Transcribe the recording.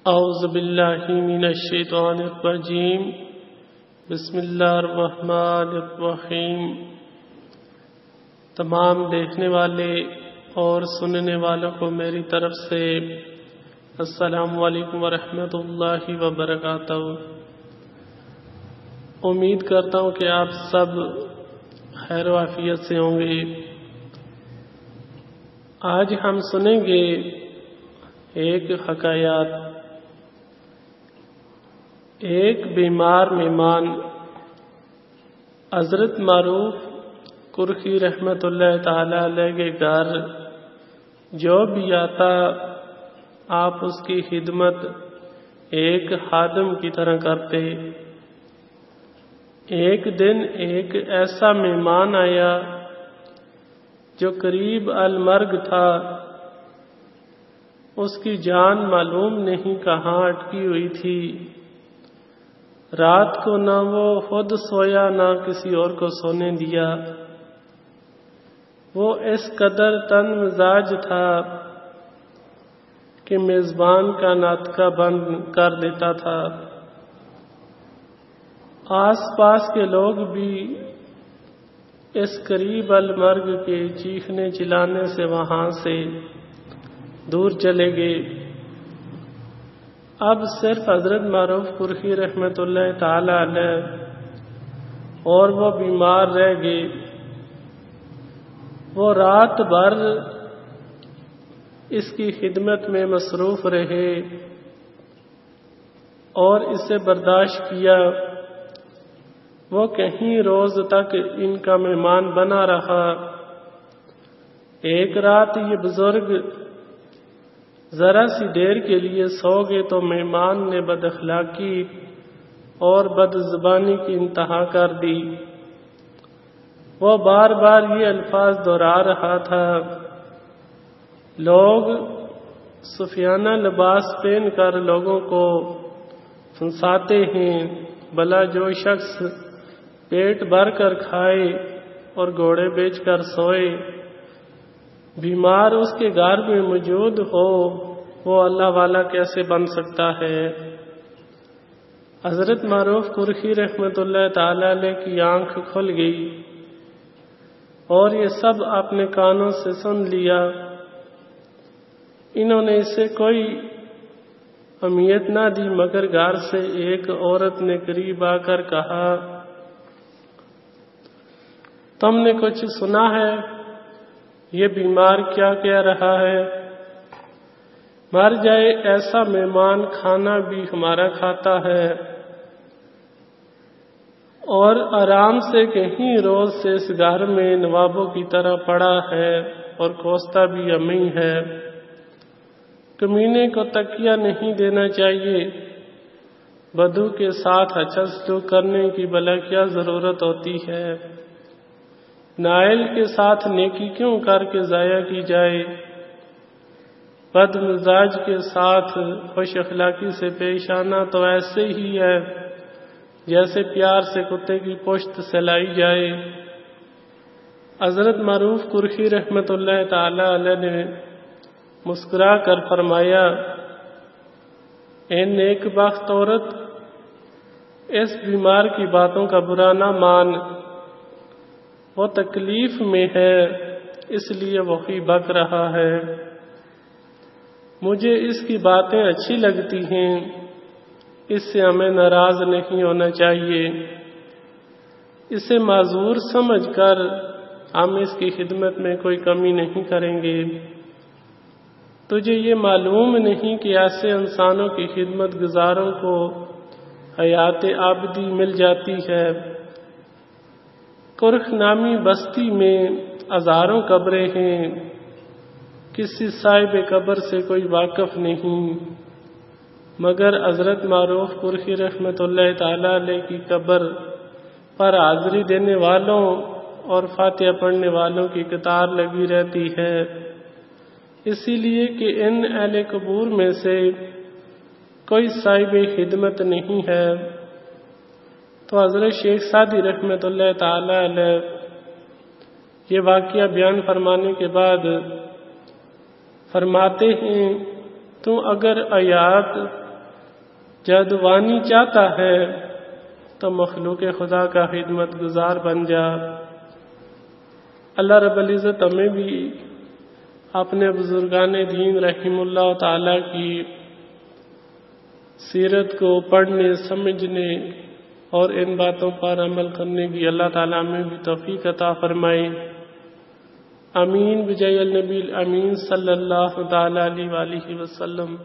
اعوذ باللہ من الشیطان الرجیم بسم اللہ الرحمن الرحیم۔ تمام دیکھنے والے اور سننے والوں کو میری طرف سے السلام علیکم ورحمۃ اللہ وبرکاتہ۔ امید کرتا ہوں کہ آپ سب خیر و عافیت سے ہوں گے۔ آج ہم سنیں گے ایک حکایات۔ ایک بیمار مہمان حضرت معروف کرخی رحمت اللہ تعالی علیہ کے گھر جو بھی آتا آپ اس کی خدمت ایک خادم کی طرح کرتے۔ ایک دن ایک ایسا مہمان آیا جو قریب المرگ تھا، اس کی جان معلوم نہیں کہاں اٹکی ہوئی تھی۔ رات کو نہ وہ خود سویا نہ کسی اور کو سونے دیا۔ وہ اس قدر تن مزاج تھا کہ میزبان کا ناطقہ بند کر دیتا تھا۔ آس پاس کے لوگ بھی اس قریب المرگ کے چیخنے چلانے سے وہاں سے دور چلے گئے۔ اب صرف حضرت معروف کرخی رحمت اللہ تعالی علیہ اور وہ بیمار رہ گئے۔ وہ رات بھر اس کی خدمت میں مصروف رہے اور اسے برداشت کیا۔ وہ کہیں روز تک ان کا مہمان بنا رہا۔ ایک رات یہ بزرگ ذرا سی دیر کے لیے سو گئے تو مہمان نے بد اخلاقی اور بد زبانی کی انتہا کر دی۔ وہ بار بار یہ الفاظ دہرا رہا تھا، لوگ صوفیانہ لباس پہن کر لوگوں کو پھنساتے ہیں، بھلا جو شخص پیٹ بھر کر کھائے اور گھوڑے بیچ کر سوئے، بیمار اس کے گھر میں موجود ہو، وہ اللہ والا کیسے بن سکتا ہے؟ حضرت معروف کرخی رحمت اللہ تعالی علیہ کی آنکھ کھل گئی اور یہ سب اپنے کانوں سے سن لیا۔ انہوں نے اسے کوئی اہمیت نہ دی، مگر گھر سے ایک عورت نے قریب آ کر کہا، تم نے کچھ سنا ہے؟ یہ بیمار کیا کہہ رہا ہے؟ مر جائے ایسا مہمان کھانا بھی ہمارا کھاتا ہے اور آرام سے کہیں روز سے اس گھر میں نوابوں کی طرح پڑا ہے اور کوستا بھی ہمیں ہے۔ کمینے کو تکیہ نہیں دینا چاہیے۔ بدو کے ساتھ اچھا سلوک کرنے کی بھلا کیا ضرورت ہوتی ہے؟ نائل کے ساتھ نیکی کیوں کر کے ضائع کی جائے؟ بد مزاج کے ساتھ خوش اخلاقی سے پیش آنا تو ایسے ہی ہے جیسے پیار سے کتے کی پشت سلائی جائے۔ حضرت معروف کرخی رحمت اللہ تعالی علیہ نے مسکرا کر فرمایا، اے نیک بخت عورت، اس بیمار کی باتوں کا برا نہ مان، وہ تکلیف میں ہے اس لیے وہی بک رہا ہے۔ مجھے اس کی باتیں اچھی لگتی ہیں، اس سے ہمیں ناراض نہیں ہونا چاہیے۔ اسے معذور سمجھ کر ہم اس کی خدمت میں کوئی کمی نہیں کریں گے۔ تجھے یہ معلوم نہیں کہ ایسے انسانوں کی خدمت گزاروں کو حیات ابدی مل جاتی ہے۔ کرخ نامی بستی میں ہزاروں قبریں ہیں، کسی صاحب قبر سے کوئی واقف نہیں، مگر حضرت معروف کرخی رحمت اللہ تعالی علیہ کی قبر پر حاضری دینے والوں اور فاتحہ پڑھنے والوں کی قطار لگی رہتی ہے، اسی لیے کہ ان اہل قبور میں سے کوئی صاحب خدمت نہیں ہے۔ تو حضرت شیخ سعدی رحمت اللہ تعالی علیہ یہ واقعہ بیان فرمانے کے بعد فرماتے ہیں، تو اگر آیات جادوانی چاہتا ہے تو مخلوق خدا کا خدمت گزار بن جا۔ اللہ رب العزت ہمیں بھی اپنے بزرگان دین رحم اللہ تعالی کی سیرت کو پڑھنے، سمجھنے اور ان باتوں پر عمل کرنے کی اللہ تعالیٰ ہمیں بھی توفیق عطا فرمائے۔ آمین بجائے النبی الامین صلی اللہ تعالی علیہ وآلہ وسلم۔